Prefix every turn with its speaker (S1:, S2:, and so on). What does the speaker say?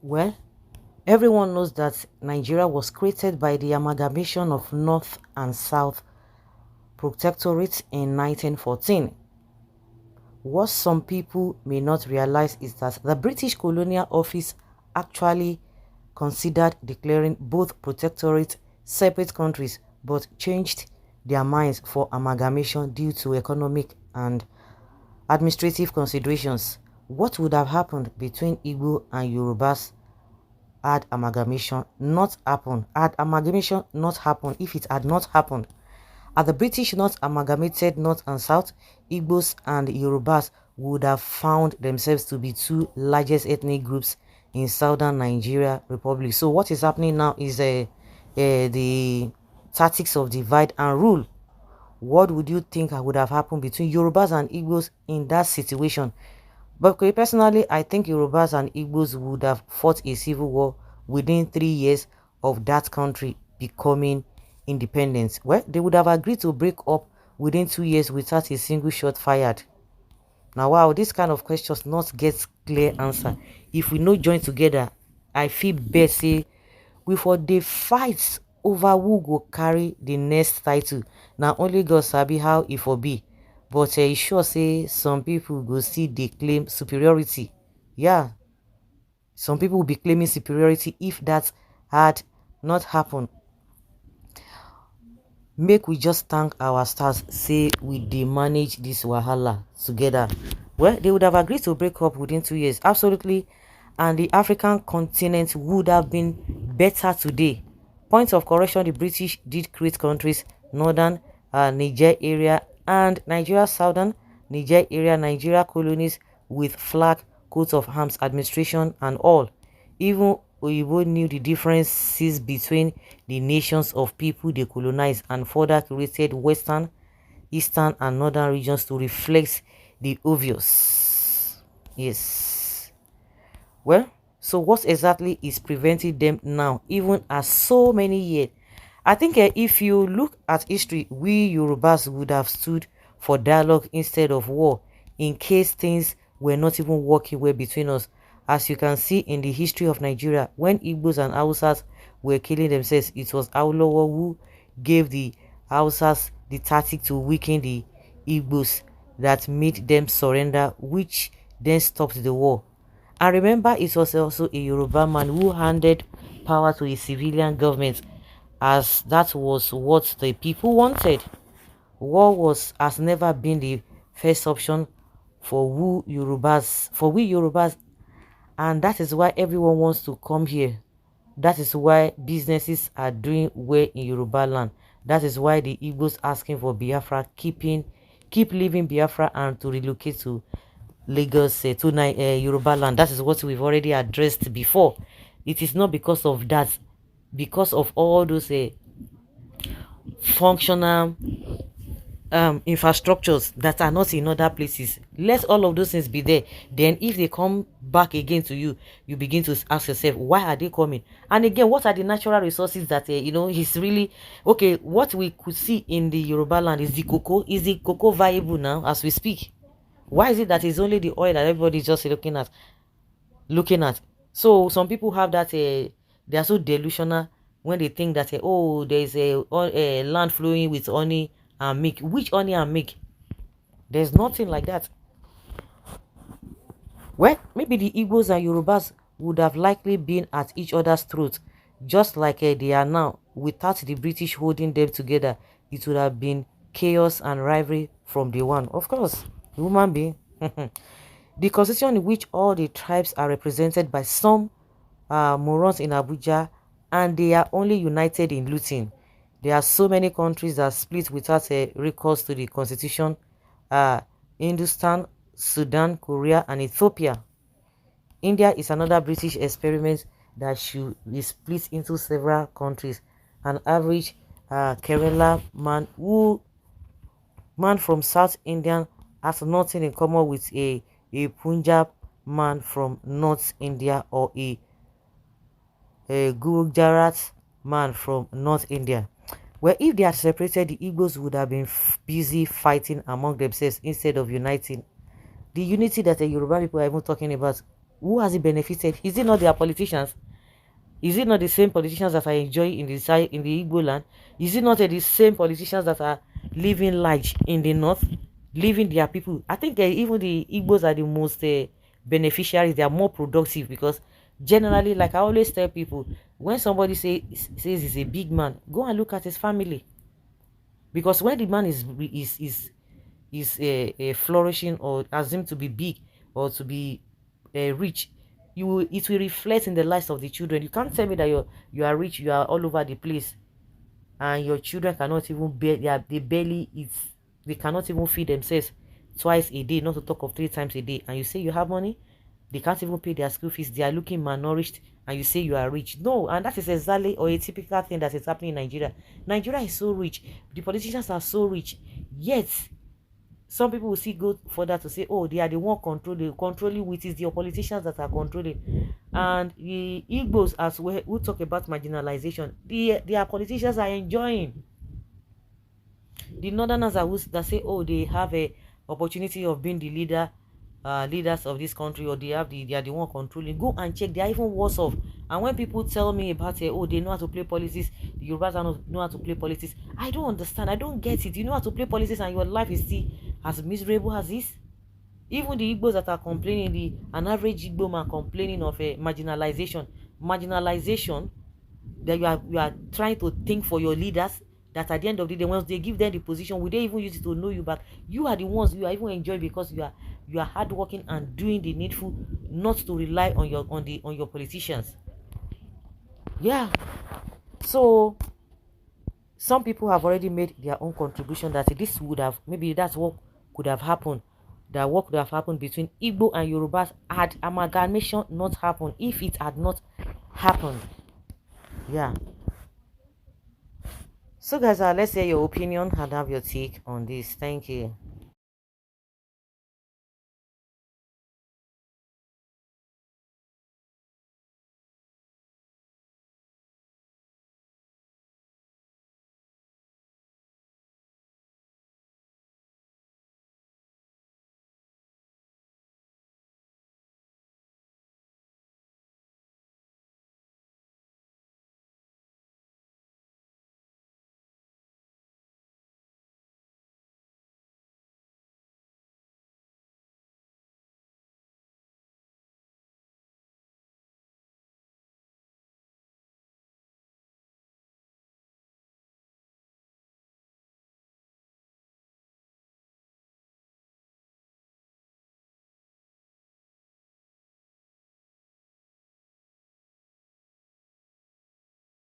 S1: Well, everyone knows that Nigeria was created by the amalgamation of North and South protectorates in 1914. What some people may not realize is that the British Colonial Office actually considered declaring both protectorates separate countries but changed their minds for amalgamation due to economic and administrative considerations. What would have happened between Igbo and Yorubas had amalgamation not happened? Had amalgamation not happened, if it had not happened, had the British not amalgamated North and South, Igbos and Yorubas would have found themselves to be two largest ethnic groups in southern Nigeria Republic. So what is happening now is the tactics of divide and rule. What would you think would have happened between Yorubas and Igbos in that situation? But personally, I think Yorubas and Igbos would have fought a civil war within 3 years of that country becoming independent. Well, they would have agreed to break up within 2 years without a single shot fired. Now, wow, this kind of questions not get clear answer. If we no join together, I feel best say we for the fights over who go carry the next title. Now only God sabi how it for be. But e sure say some people go see they claim superiority. Yeah, some people will be claiming superiority if that had not happened. Make we just thank our stars, say we dey manage this wahala together. Well, they would have agreed to break up within 2 years, absolutely, and the African continent would have been better today. Point of correction, the British did create countries, northern Niger area and Nigeria, southern Niger area, Nigeria colonies with flag, coat of arms, administration and all. Even Oyibo knew the differences between the nations of people they colonized and further created western, eastern and northern regions to reflect the obvious. Yes. Well, so what exactly is preventing them now, even as so many years? I think if you look at history, we Yorubas would have stood for dialogue instead of war in case things were not even working well between us. As you can see in the history of Nigeria, when Igbos and Hausas were killing themselves, it was Awolowo who gave the Hausas the tactic to weaken the Igbos that made them surrender, which then stopped the war. And remember, it was also a Yoruba man who handed power to a civilian government, as that was what the people wanted. War has never been the first option for we Yorubas, and that is why everyone wants to come here. That is why businesses are doing well in Yoruba land. That is why the Igbos asking for Biafra, keep leaving Biafra and to relocate to Lagos, to Yoruba land. That is what we've already addressed before. It is not because of that, because of all those functional infrastructures that are not in other places. Let all of those things be there. Then if they come back again to you, you begin to ask yourself, why are they coming? And again, what are the natural resources that is really okay? What we could see in the Yoruba land is the cocoa. Is the cocoa viable now as we speak? Why is it that it's only the oil that everybody's just looking at? So some people have that they are so delusional when they think that oh, there's a land flowing with honey and milk. Which honey and milk? There's nothing like that. Well, maybe the Igbos and Yorubas would have likely been at each other's throat, just like they are now. Without the British holding them together, it would have been chaos and rivalry from day one. Of course, human being. The constitution in which all the tribes are represented by some morons in Abuja, and they are only united in looting. There are so many countries that split without a recourse to the constitution. Hindustan, Sudan, Korea, and Ethiopia. India is another British experiment that should be split into several countries. An average Kerala man from South India has nothing in common with a Punjab man from North India, or a Gujarat man from North India. Well, if they had separated, the Igbos would have been busy fighting among themselves instead of uniting. The unity that the Yoruba people are even talking about Who has it benefited? Is it not their politicians? Is it not the same politicians that are enjoying in the side in the Igbo land? Is it not the same politicians that are living large in the north, leaving their people? I think even the Igbos are the most beneficiaries. They are more productive because generally, like I always tell people, when somebody says he's a big man, go and look at his family. Because when the man is flourishing or assumed to be big or to be rich, it will reflect in the lives of the children. You can't tell me that you are rich, you are all over the place, and your children cannot even bear, they barely eat, they cannot even feed themselves twice a day, not to talk of 3 times a day, and you say you have money. They can't even pay their school fees, they are looking malnourished, and you say you are rich. No, and that is exactly or a typical thing that is happening in Nigeria. Nigeria is so rich, the politicians are so rich, yet some people will still go further to say, oh, they are the one controlling, which is the politicians that are controlling. And the Igbos as well, who talk about marginalization, their politicians are enjoying. The northerners are that say, oh, they have a opportunity of being the leaders of this country, or they are the one controlling. Go and check, they are even worse off. And when people tell me about oh, they know how to play politics, the Yorubas don't know how to play politics, I don't understand, I don't get it. You know how to play politics and your life is still as miserable as this? Even the Igbos that are complaining, an average Igbo man complaining of a marginalization, that you are trying to think for your leaders, that at the end of the day, once they give them the position, will they even use it to know you back? You are the ones you are even enjoying because you are hardworking and doing the needful, not to rely on your politicians. Yeah. So some people have already made their own contribution that this would have, maybe that's what could have happened, that what could have happened between Igbo and Yorubas had amalgamation not happened, if it had not happened. Yeah. So guys, let's hear your opinion and have your take on this. Thank you.